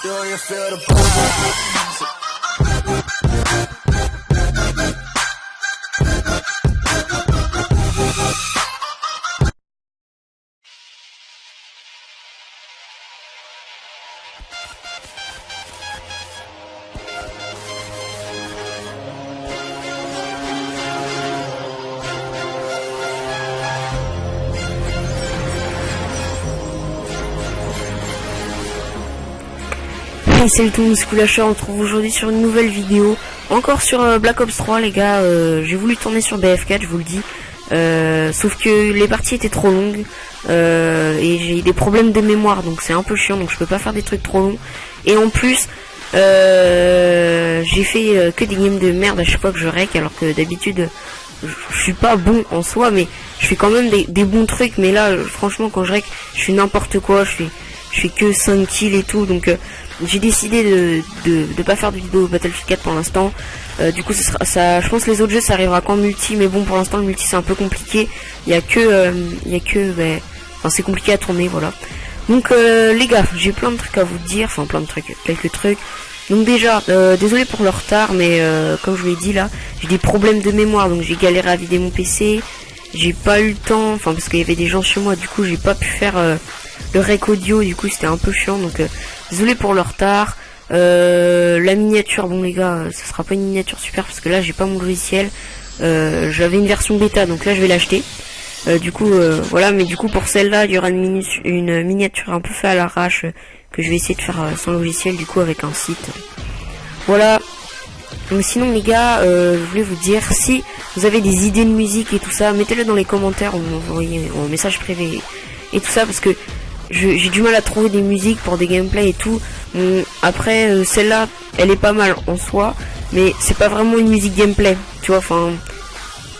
Do you feel the buzz? Hey, salut tout le monde, c'est Coolacher, on se retrouve aujourd'hui sur une nouvelle vidéo, encore sur Black Ops 3 les gars. J'ai voulu tourner sur BF4, je vous le dis, sauf que les parties étaient trop longues, et j'ai des problèmes de mémoire, donc c'est un peu chiant, donc je peux pas faire des trucs trop longs, et en plus, j'ai fait que des games de merde à chaque fois que je rec, alors que d'habitude, je suis pas bon en soi, mais je fais quand même des bons trucs, mais là, franchement, quand je rec, je fais n'importe quoi, je fais que 5 kills et tout, donc j'ai décidé de pas faire de vidéo Battlefield 4 pour l'instant. Du coup ça, je pense que les autres jeux ça arrivera qu'en multi, mais bon pour l'instant le multi c'est un peu compliqué. Il y a que enfin c'est compliqué à tourner, voilà. Donc les gars, j'ai plein de trucs à vous dire, enfin plein de trucs, quelques trucs. Donc déjà, désolé pour le retard, mais comme je vous l'ai dit là, j'ai des problèmes de mémoire, donc j'ai galéré à vider mon PC. J'ai pas eu le temps, enfin parce qu'il y avait des gens chez moi, du coup j'ai pas pu faire le rec audio, du coup c'était un peu chiant, donc désolé pour le retard. La miniature, bon les gars, ça sera pas une miniature super parce que là j'ai pas mon logiciel. J'avais une version bêta, donc là je vais l'acheter. Du coup voilà, mais du coup pour celle-là il y aura une miniature un peu fait à l'arrache que je vais essayer de faire sans logiciel, du coup avec un site. Voilà. Donc sinon les gars, je voulais vous dire, si vous avez des idées de musique et tout ça, mettez-le dans les commentaires, ou m'envoyez en message privé et tout ça, parce que j'ai du mal à trouver des musiques pour des gameplays et tout. Après celle-là, elle est pas mal en soi, mais c'est pas vraiment une musique gameplay, tu vois, enfin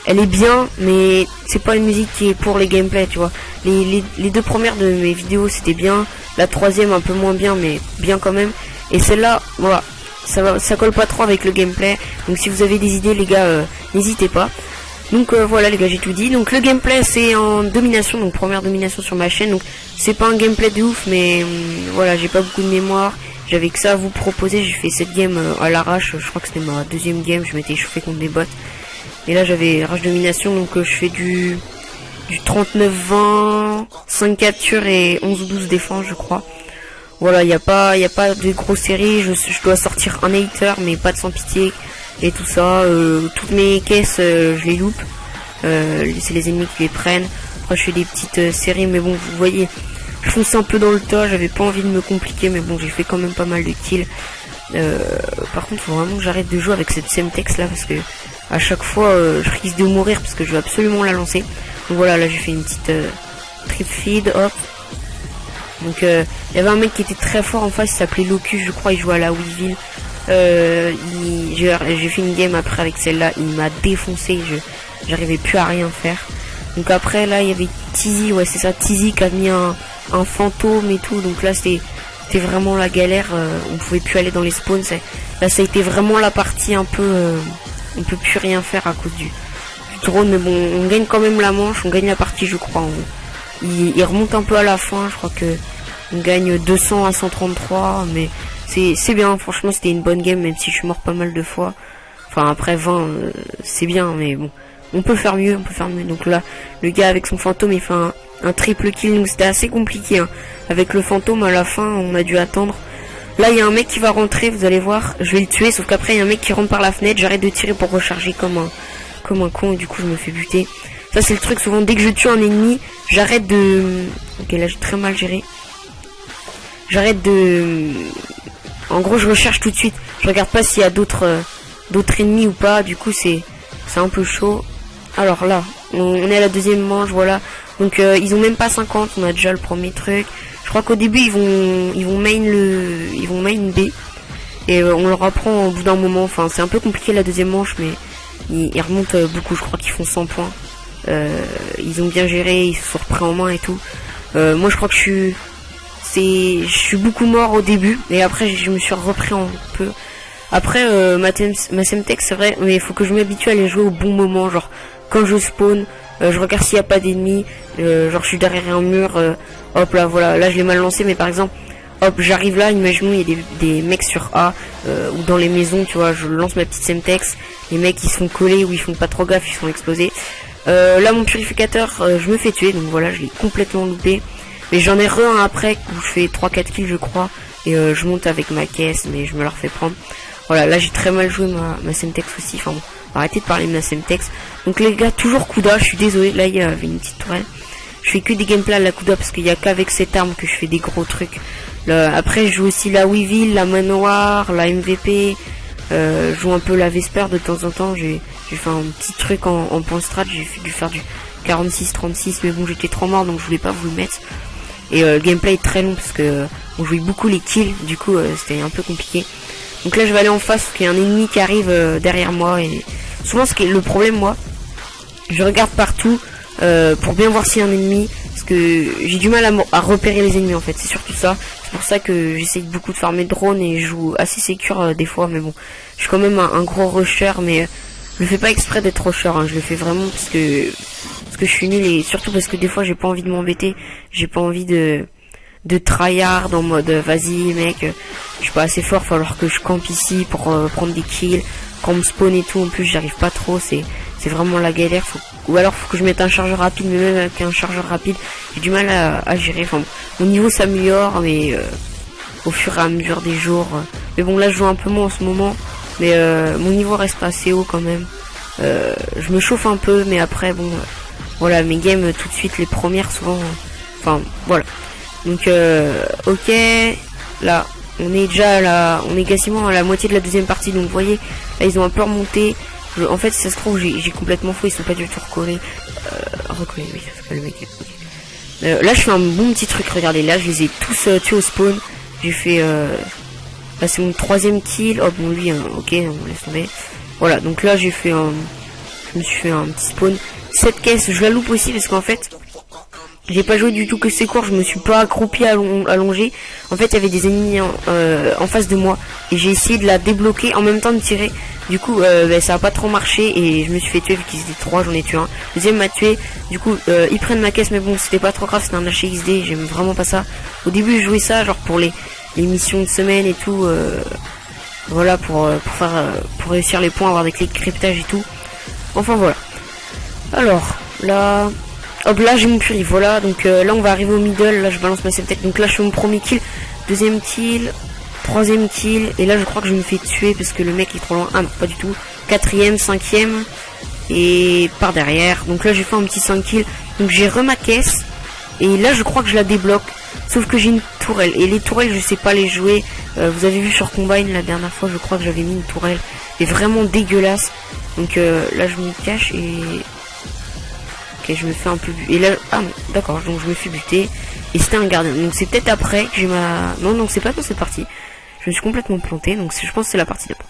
elle est bien, mais c'est pas une musique qui est pour les gameplays, tu vois. Les deux premières de mes vidéos c'était bien, la troisième un peu moins bien, mais bien quand même, et celle-là, voilà, ça colle pas trop avec le gameplay. Donc si vous avez des idées les gars, n'hésitez pas. Donc voilà les gars, j'ai tout dit. Donc le gameplay c'est en domination, donc première domination sur ma chaîne. Donc c'est pas un gameplay de ouf, mais voilà, j'ai pas beaucoup de mémoire. J'avais que ça à vous proposer. J'ai fait cette game à l'arrache. Je crois que c'était ma deuxième game. Je m'étais échauffé contre des bots. Et là j'avais rage domination, donc je fais du 39-20, 5 captures et 11 ou 12 défenses je crois. Voilà, il y a pas de grosses séries. Je dois sortir un hater, mais pas de sans pitié et tout ça. Toutes mes caisses, je les loupe. C'est les ennemis qui les prennent. Après, je fais des petites séries, mais bon, vous voyez, je fonce un peu dans le tas. J'avais pas envie de me compliquer, mais bon, j'ai fait quand même pas mal de kills. Par contre, faut vraiment que j'arrête de jouer avec cette Semtex là, parce que à chaque fois, je risque de mourir parce que je veux absolument la lancer. Donc voilà, là j'ai fait une petite trip feed, hop. Donc il y avait un mec qui était très fort en face, il s'appelait Locus, je crois, il jouait à la Weevil. J'ai fait une game après avec celle-là, il m'a défoncé, j'arrivais plus à rien faire. Donc après là il y avait Tizi, ouais c'est ça, Tizi qui a mis un fantôme et tout, donc là c'était vraiment la galère, on pouvait plus aller dans les spawns. Là ça a été vraiment la partie un peu, on peut plus rien faire à cause du drone, mais bon on gagne quand même la manche, on gagne la partie je crois. Il remonte un peu à la fin, je crois que on gagne 200 à 133, mais c'est bien, franchement c'était une bonne game, même si je suis mort pas mal de fois. Enfin après 20 c'est bien, mais bon, on peut faire mieux, Donc là le gars avec son fantôme il fait un triple kill, donc c'était assez compliqué hein. Avec le fantôme à la fin on a dû attendre. Là il y a un mec qui va rentrer, vous allez voir, je vais le tuer, sauf qu'après il y a un mec qui rentre par la fenêtre, j'arrête de tirer pour recharger comme un con, et du coup je me fais buter. Ça c'est le truc, souvent dès que je tue un ennemi, j'arrête de... Ok là j'ai très mal géré. J'arrête de... En gros je recherche tout de suite. Je regarde pas s'il y a d'autres ennemis ou pas. Du coup c'est un peu chaud. Alors là, on est à la deuxième manche, voilà. Donc ils ont même pas 50, on a déjà le premier truc. Je crois qu'au début ils vont main B. Et on leur apprend au bout d'un moment. Enfin c'est un peu compliqué la deuxième manche, mais ils remontent beaucoup, je crois qu'ils font 100 points. Ils ont bien géré, ils se sont repris en main et tout. Moi je crois que je suis beaucoup mort au début, et après je me suis repris un peu. Après ma Semtex c'est vrai, mais il faut que je m'habitue à les jouer au bon moment, genre quand je spawn, je regarde s'il n'y a pas d'ennemis, genre je suis derrière un mur, hop là voilà, là je l'ai mal lancé, mais par exemple hop, j'arrive là, imaginons il y a des mecs sur A, ou dans les maisons, tu vois, je lance ma petite Semtex, les mecs ils sont collés ou ils font pas trop gaffe, ils sont explosés. Là mon purificateur, je me fais tuer, donc voilà, je l'ai complètement loupé. Mais j'en ai un après, où je fais 3-4 kills je crois, et je monte avec ma caisse, mais je me la refais prendre. Voilà, là j'ai très mal joué ma Semtex aussi, enfin bon, arrêtez de parler de ma Semtex. Donc les gars, toujours Kuda, je suis désolé, là il y avait une petite tourelle. Je fais que des gameplays à la Kuda parce qu'il y a qu'avec cette arme que je fais des gros trucs. Après je joue aussi la Weevil, la Manoir, la MVP, je joue un peu la Vesper de temps en temps. J'ai fait un petit truc en point strat, j'ai dû faire du 46-36, mais bon j'étais trop mort donc je voulais pas vous le mettre. Et le gameplay est très long parce que on jouait beaucoup les kills, du coup c'était un peu compliqué. Donc là je vais aller en face parce qu'il y a un ennemi qui arrive derrière moi, et souvent ce qui est le problème, moi je regarde partout pour bien voir s'il y a un ennemi, parce que j'ai du mal à repérer les ennemis en fait, c'est surtout ça. C'est pour ça que j'essaye beaucoup de farmer drone et je joue assez sécure des fois, mais bon je suis quand même un gros rusher, mais je le fais pas exprès d'être rusher, hein. Je le fais vraiment parce que je suis nul, et surtout parce que des fois j'ai pas envie de m'embêter, j'ai pas envie de tryhard en mode vas-y mec, je suis pas assez fort, falloir que je campe ici pour prendre des kills, quand on me spawn et tout, en plus j'arrive pas trop, c'est vraiment la galère. Ou alors faut que je mette un chargeur rapide, mais même avec un chargeur rapide j'ai du mal à gérer. Enfin mon niveau s'améliore, mais au fur et à mesure des jours, mais bon là je joue un peu moins en ce moment, mais mon niveau reste assez haut quand même. Je me chauffe un peu, mais après bon voilà, mes games tout de suite les premières souvent, enfin voilà. Donc ok, là on est déjà là, on est quasiment à la moitié de la deuxième partie, donc vous voyez là ils ont un peu remonté. En fait si ça se trouve j'ai complètement faux, ils sont pas du tout recollés. Recollés, oui, c'est pas le mec. Okay. Là je fais un bon petit truc, regardez, là je les ai tous tués au spawn. J'ai fait là c'est mon 3ème kill. Oh bon lui ok, on laisse tomber. Voilà, donc là j'ai fait je me suis fait un petit spawn. Cette caisse je la loupe aussi parce qu'en fait j'ai pas joué du tout que c'est court, je me suis pas accroupi allongé. En fait il y avait des ennemis en face de moi et j'ai essayé de la débloquer en même temps de tirer. Du coup ça a pas trop marché et je me suis fait tuer vu qu'ils étaient 3, j'en ai tué un. Deuxième m'a tué, du coup ils prennent ma caisse, mais bon c'était pas trop grave, c'était un HXD, j'aime vraiment pas ça. Au début je jouais ça genre pour les missions de semaine et tout, voilà, pour réussir les points, avoir des clés de cryptage et tout. Enfin voilà. Alors là hop, là j'ai mon puri, voilà, donc là on va arriver au middle, là je balance ma Semtex, donc là je fais mon premier kill, 2ème kill, 3ème kill, et là je crois que je me fais tuer parce que le mec est trop loin. Ah non, pas du tout. 4ème, 5ème, et par derrière, donc là j'ai fait un petit 5 kills, donc j'ai ma caisse, et là je crois que je la débloque, sauf que j'ai une tourelle, et les tourelles je sais pas les jouer. Vous avez vu sur Combine la dernière fois, je crois que j'avais mis une tourelle, et vraiment dégueulasse, donc là je me cache et... Ok, je me fais un peu buter. Et là, ah non, d'accord, donc je me suis buté. Et c'était un gardien. Donc c'est peut-être après que j'ai ma... Non, c'est pas dans cette partie. Je me suis complètement planté. Donc je pense que c'est la partie d'après.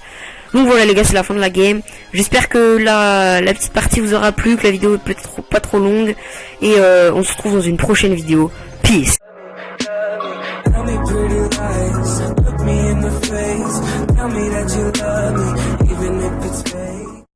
Donc voilà les gars, c'est la fin de la game. J'espère que la petite partie vous aura plu, que la vidéo est peut-être pas trop longue. Et on se retrouve dans une prochaine vidéo. Peace. Tell me pretty lies, look me in the face, tell me that you love me, even if it's